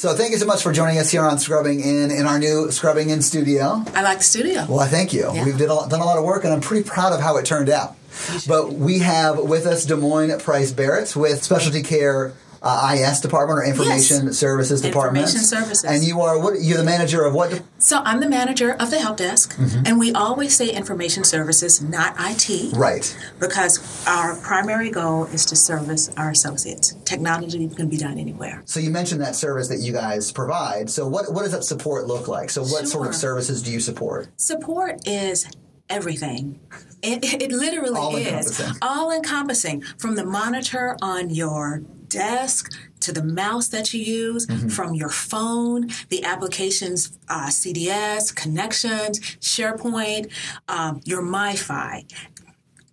So thank you so much for joining us here on Scrubbing in our new Scrubbing In studio. I like the studio. Well, thank you. Yeah. We've done a lot of work, and I'm pretty proud of how it turned out. But we have with us Demoine Pierce-Barrett with SpecialtyCare IS department or Information Services Department. Information Services. And you're the manager of what? So I'm the manager of the help desk, and we always say Information Services, not IT. Right. Because our primary goal is to service our associates. Technology can be done anywhere. So you mentioned that service that you guys provide. So what does that support look like? So what sort of services do you support? Support is everything. It literally is. All-encompassing. From the monitor on your desk to the mouse that you use, from your phone, the applications, CDS, connections, SharePoint, your MiFi.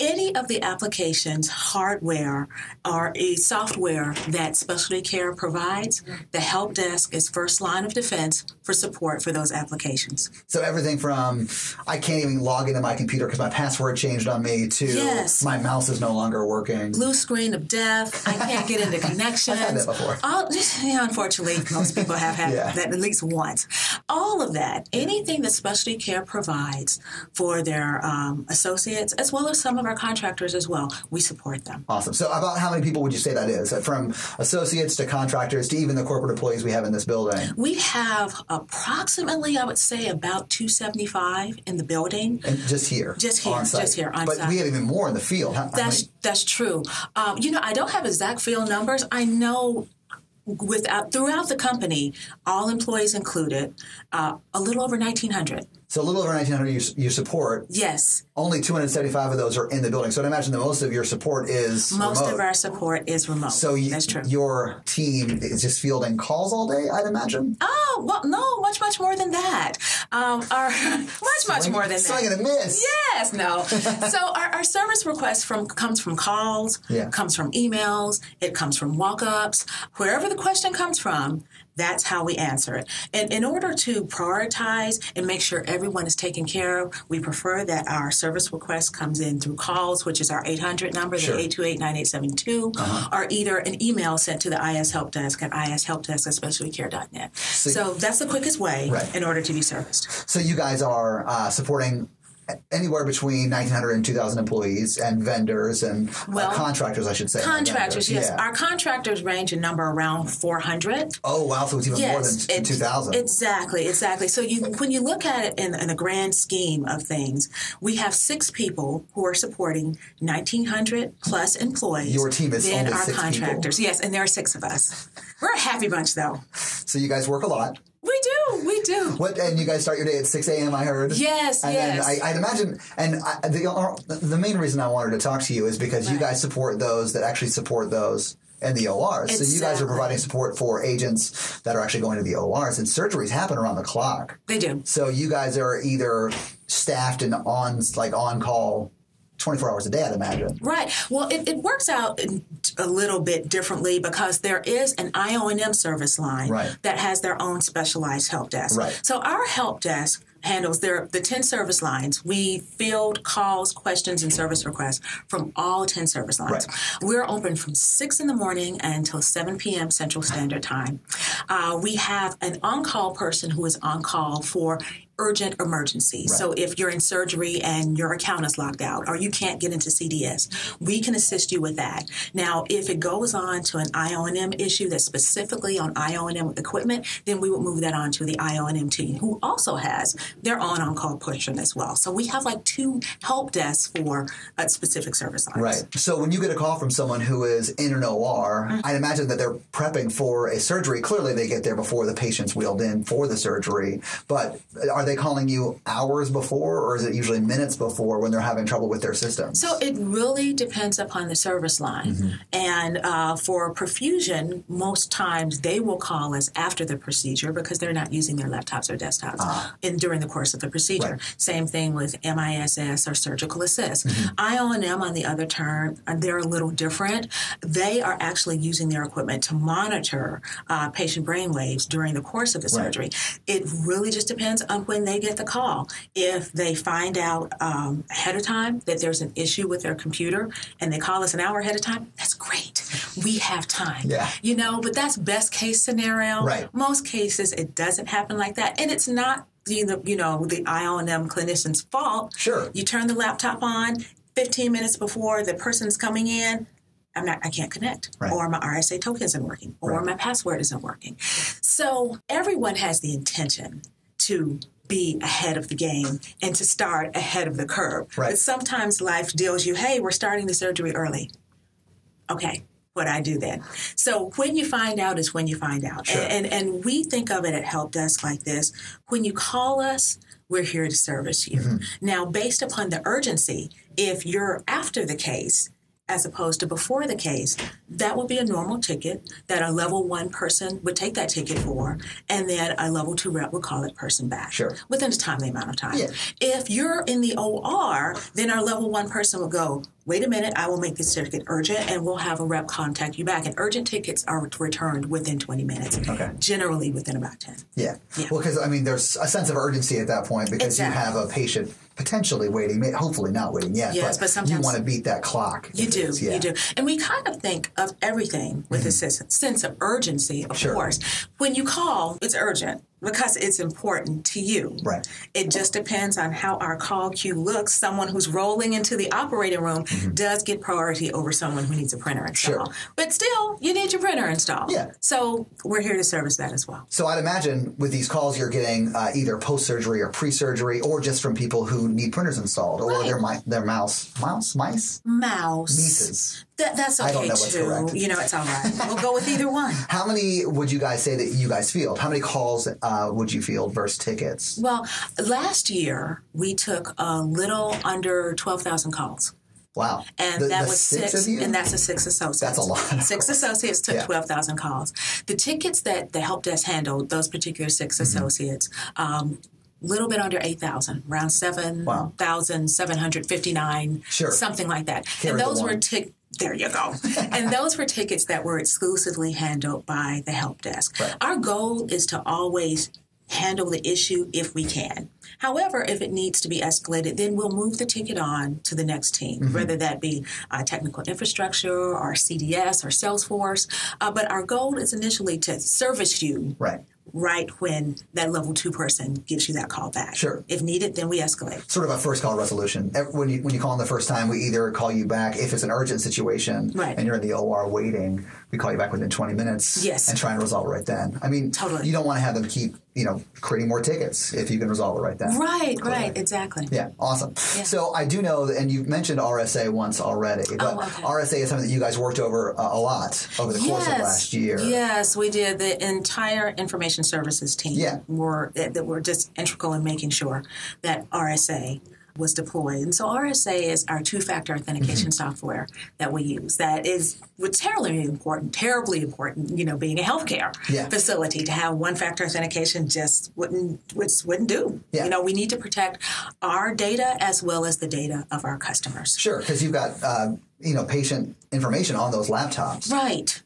Any of the applications, hardware, or a software that SpecialtyCare provides, the help desk is first line of defense for support for those applications. So everything from I can't even log into my computer because my password changed on me to my mouse is no longer working. Blue screen of death. I can't get into connections. I've had that before. Unfortunately, most people have had that at least once. All of that, anything that SpecialtyCare provides for their associates, as well as some of our contractors as well, we support them. Awesome. So about how many people would you say that is? From associates to contractors to even the corporate employees we have in this building? We have approximately, I would say, about 275 in the building. And just here? Just here on site. But we have even more in the field. That's true. I don't have exact field numbers. I know throughout the company, all employees included, a little over 1,900. So a little over 1,900 you support. Yes. Only 275 of those are in the building. So I'd imagine that most of your support is Most remote. Of our support is remote. So that's true. Your team is just fielding calls all day, I'd imagine? Oh, well, no, much more than that. Much more than that. Swing and a miss. Yes, no. So our service request comes from calls, comes from emails, it comes from walk-ups. Wherever the question comes from, that's how we answer it. And in order to prioritize and make sure everyone is taken care of, we prefer that our service request comes in through calls, which is our 800 number, the 828-9872, or either an email sent to the IS Help Desk at ishelpdesk@specialtycare.net. So that's the quickest way in order to be serviced. So you guys are supporting anywhere between 1,900 and 2,000 employees and vendors and contractors, I should say. Contractors, yes. Our contractors range in number around 400. Oh, wow. So it's even more than 2,000. Exactly. So when you look at it in a grand scheme of things, we have 6 people who are supporting 1,900 plus employees. Your team is only 6 contractors. people. Yes, and there are 6 of us. We're a happy bunch, though. So you guys work a lot. We do. And you guys start your day at 6 a.m., I heard? Yes, and then I'd imagine, and the main reason I wanted to talk to you is because you guys support those that actually support those in the ORs. Exactly. So you guys are providing support for agents that are actually going to the ORs, and surgeries happen around the clock. They do. So you guys are either staffed and on call 24 hours a day, I'd imagine. Right. Well, it works out a little bit differently because there is an IONM service line that has their own specialized help desk. Right. So our help desk handles the 10 service lines. We field calls, questions, and service requests from all 10 service lines. Right. We're open from 6 in the morning until 7 p.m. Central Standard Time. We have an on-call person who is on call for urgent emergencies. So if you're in surgery and your account is locked out or you can't get into CDS, we can assist you with that. Now, if it goes on to an IONM issue that's specifically on IONM equipment, then we would move that on to the IONM team, who also has their own on-call person as well. So we have like 2 help desks for specific service lines. Right. So when you get a call from someone who is in an OR, I'd imagine that they're prepping for a surgery. Clearly, they get there before the patient's wheeled in for the surgery. But are they calling you hours before, or is it usually minutes before when they're having trouble with their systems? So it really depends upon the service line. And for perfusion, most times they will call us after the procedure because they're not using their laptops or desktops during the course of the procedure. Same thing with MISS or surgical assist. IONM, on the other turn, they're a little different. They are actually using their equipment to monitor patient brain waves during the course of the surgery. It really just depends on when when they get the call. If they find out ahead of time that there's an issue with their computer and they call us an hour ahead of time, that's great. We have time. Yeah. You know, but that's best case scenario. Right. Most cases, it doesn't happen like that. And it's not, the I&M clinician's fault. Sure. You turn the laptop on 15 minutes before the person's coming in. I can't connect, right. or my RSA token isn't working, or right. my password isn't working. So everyone has the intention to be ahead of the game and to start ahead of the curve. Right. But sometimes life deals you, hey, we're starting the surgery early. Okay, what do I do then? So when you find out is when you find out. Sure. And we think of it at Help Desk like this. When you call us, we're here to service you. Mm-hmm. Now, based upon the urgency, if you're after the case, as opposed to before the case, that would be a normal ticket that a level 1 person would take that ticket for, and then a level 2 rep would call that person back within a timely amount of time. Yeah. If you're in the OR, then our level 1 person will go, wait a minute, I will make this ticket urgent, and we'll have a rep contact you back. And urgent tickets are returned within 20 minutes, generally within about 10. Yeah. Well, because, there's a sense of urgency at that point because you have a patient potentially waiting, hopefully not waiting yet, but sometimes you want to beat that clock. You do. And we kind of think of everything with a sense of urgency, of course. When you call, it's urgent because it's important to you. Right. It just depends on how our call queue looks. Someone who's rolling into the operating room does get priority over someone who needs a printer installed. Sure. But still, you need your printer installed. Yeah. So we're here to service that as well. So I'd imagine with these calls you're getting either post-surgery or pre-surgery or just from people who need printers installed or their mice? Nieces. That's okay, I don't know what's correct. It's all right. We'll go with either one. How many would you guys say that you guys field? How many calls would you field versus tickets? Well, last year we took a little under 12,000 calls. Wow. And that was 6 of you? And that's a 6 associates. That's a lot. 6 associates took 12,000 calls. The tickets that the help desk handled, those particular 6 associates, little bit under 8,000, around 7,759, something like that. And those were there you go. And those were tickets that were exclusively handled by the help desk. Right. Our goal is to always handle the issue if we can. However, if it needs to be escalated, then we'll move the ticket on to the next team, whether that be technical infrastructure or CDS or Salesforce. But our goal is initially to service you right when that level 2 person gives you that call back. Sure. If needed, then we escalate. Sort of a first call resolution. When you call in the first time, we either call you back if it's an urgent situation and you're in the OR waiting, we call you back within 20 minutes and try and resolve it right then. Totally. You don't want to have them keep, creating more tickets if you can resolve it right then. Right, exactly. Yeah, awesome. Yeah. So I do know, and you mentioned RSA once already, but RSA is something that you guys worked over a lot over the course of last year. Yes, we did. The entire information services team were just integral in making sure that RSA was deployed. And so RSA is our 2-factor authentication software that we use. That is terribly important, being a healthcare facility to have 1-factor authentication just wouldn't do. Yeah. We need to protect our data as well as the data of our customers. Sure, because you've got patient information on those laptops. Right.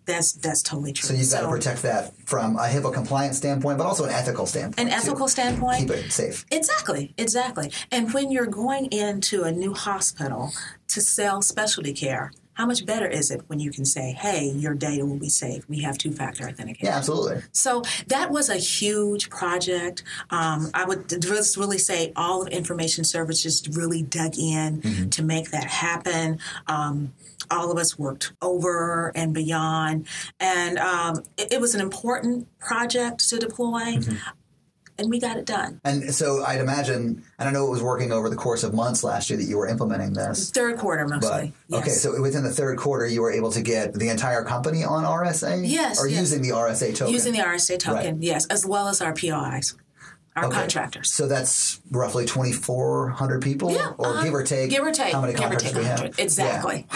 That's totally true. So you've got to protect that from a HIPAA compliance standpoint, but also an ethical standpoint. Keep it safe. Exactly. And when you're going into a new hospital to sell specialty care, how much better is it when you can say, hey, your data will be safe. We have 2-factor authentication. Yeah, absolutely. So that was a huge project. I would just really say all of information services really dug in to make that happen. All of us worked over and beyond. And it was an important project to deploy. And we got it done. And so I'd imagine, and I know it was working over the course of months last year that you were implementing this. Third quarter mostly, Okay, so within the third quarter, you were able to get the entire company on RSA? Yes. Or using the RSA token? Using the RSA token, yes, as well as our POIs. Our contractors. So that's roughly 2,400 people? Yeah. Or give or take? Give or take. How many contractors we have? Exactly.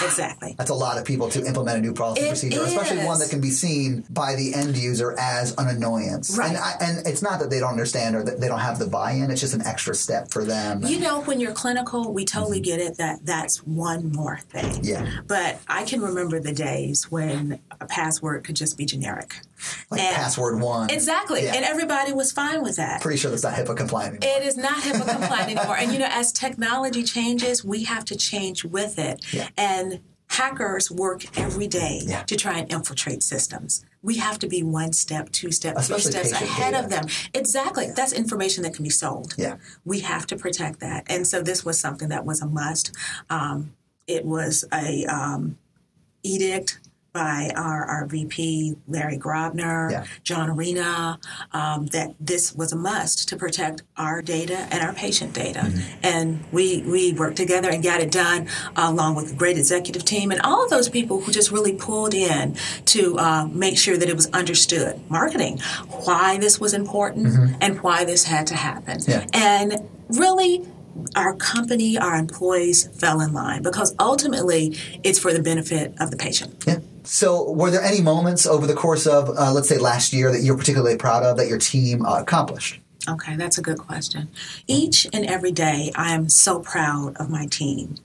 That's a lot of people to implement a new policy procedure, especially one that can be seen by the end user as an annoyance. Right. And it's not that they don't understand or that they don't have the buy-in. It's just an extra step for them. When you're clinical, we totally get it that's one more thing. Yeah. But I can remember the days when a password could just be generic. Like password one. Exactly. Yeah. And everybody was fine with that. Pretty sure that's not HIPAA compliant anymore. It is not HIPAA compliant anymore. And, as technology changes, we have to change with it. Yeah. And hackers work every day to try and infiltrate systems. We have to be 1 step, 2 steps, 3 steps ahead of them. Exactly. That's information that can be sold. Yeah. We have to protect that. And so this was something that was a must. It was a edict by our VP, Larry Grobner, John Arena, that this was a must to protect our data and our patient data. Mm-hmm. And we worked together and got it done along with a great executive team and all of those people who just really pulled in to make sure that it was understood. Marketing, why this was important and why this had to happen. Yeah. And really, our company, our employees fell in line because ultimately it's for the benefit of the patient. Yeah. So were there any moments over the course of, let's say, last year that you're particularly proud of that your team accomplished? Okay, that's a good question. Each and every day, I am so proud of my team.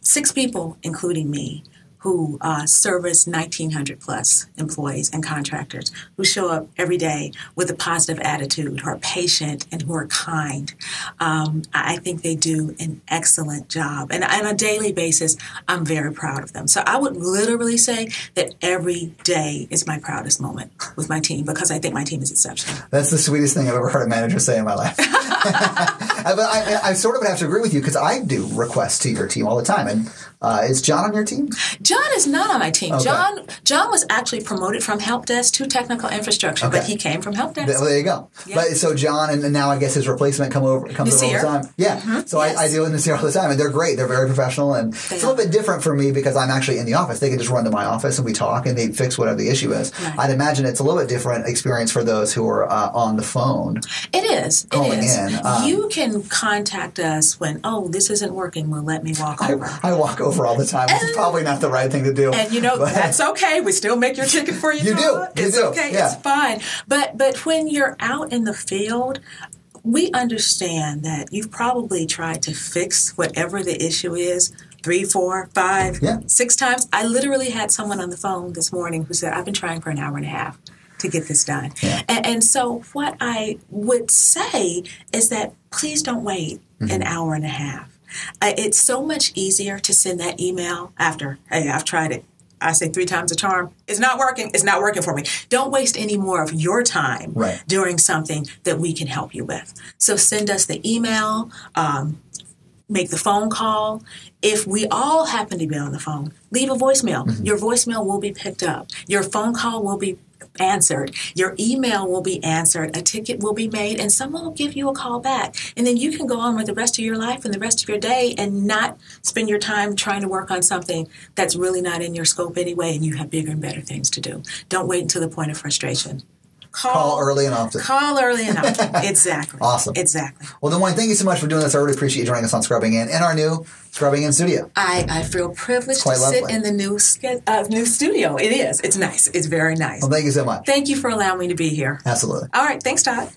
6 people, including me, who service 1,900 plus employees and contractors who show up every day with a positive attitude, who are patient and who are kind. I think they do an excellent job. And on a daily basis, I'm very proud of them. So I would literally say that every day is my proudest moment with my team because I think my team is exceptional. That's the sweetest thing I've ever heard a manager say in my life. But I sort of would have to agree with you because I do requests to your team all the time. And is John on your team? John is not on my team. Okay. John was actually promoted from help desk to technical infrastructure, but he came from help desk. There you go. Yeah. But so John, and now I guess his replacement comes over all the time. Yeah. So yes. I deal with Nasir all the time, and they're great. They're very professional, and it's a little bit different for me because I'm actually in the office. They can just run to my office and we talk, and they fix whatever the issue is. Right. I'd imagine it's a little bit different experience for those who are on the phone. It is. Calling in. You can contact us when, this isn't working. Well, let me walk over. I walk over all the time, which is probably not the right thing to do. And that's okay. We still make your ticket for you. You do. It's okay. Yeah. It's fine. But when you're out in the field, we understand that you've probably tried to fix whatever the issue is 3, 4, 5, 6 times. I literally had someone on the phone this morning who said, I've been trying for an hour and a half to get this done. Yeah. And so what I would say is that please don't wait an hour and a half. It's so much easier to send that email after, hey, I've tried it. I say 3 times a charm. It's not working. It's not working for me. Don't waste any more of your time doing something that we can help you with. So send us the email, make the phone call. If we all happen to be on the phone, leave a voicemail. Your voicemail will be picked up. Your phone call will be answered. Your email will be answered. A ticket will be made, and someone will give you a call back. And then you can go on with the rest of your life and the rest of your day and not spend your time trying to work on something that's really not in your scope anyway, and you have bigger and better things to do. Don't wait until the point of frustration. Call early and often. Call early and often. Exactly. Awesome. Exactly. Well, Demoine, thank you so much for doing this. I really appreciate you joining us on Scrubbing In our new Scrubbing In studio. I feel privileged to sit in the new studio. It is. It's nice. It's very nice. Well, thank you so much. Thank you for allowing me to be here. Absolutely. All right. Thanks, Todd.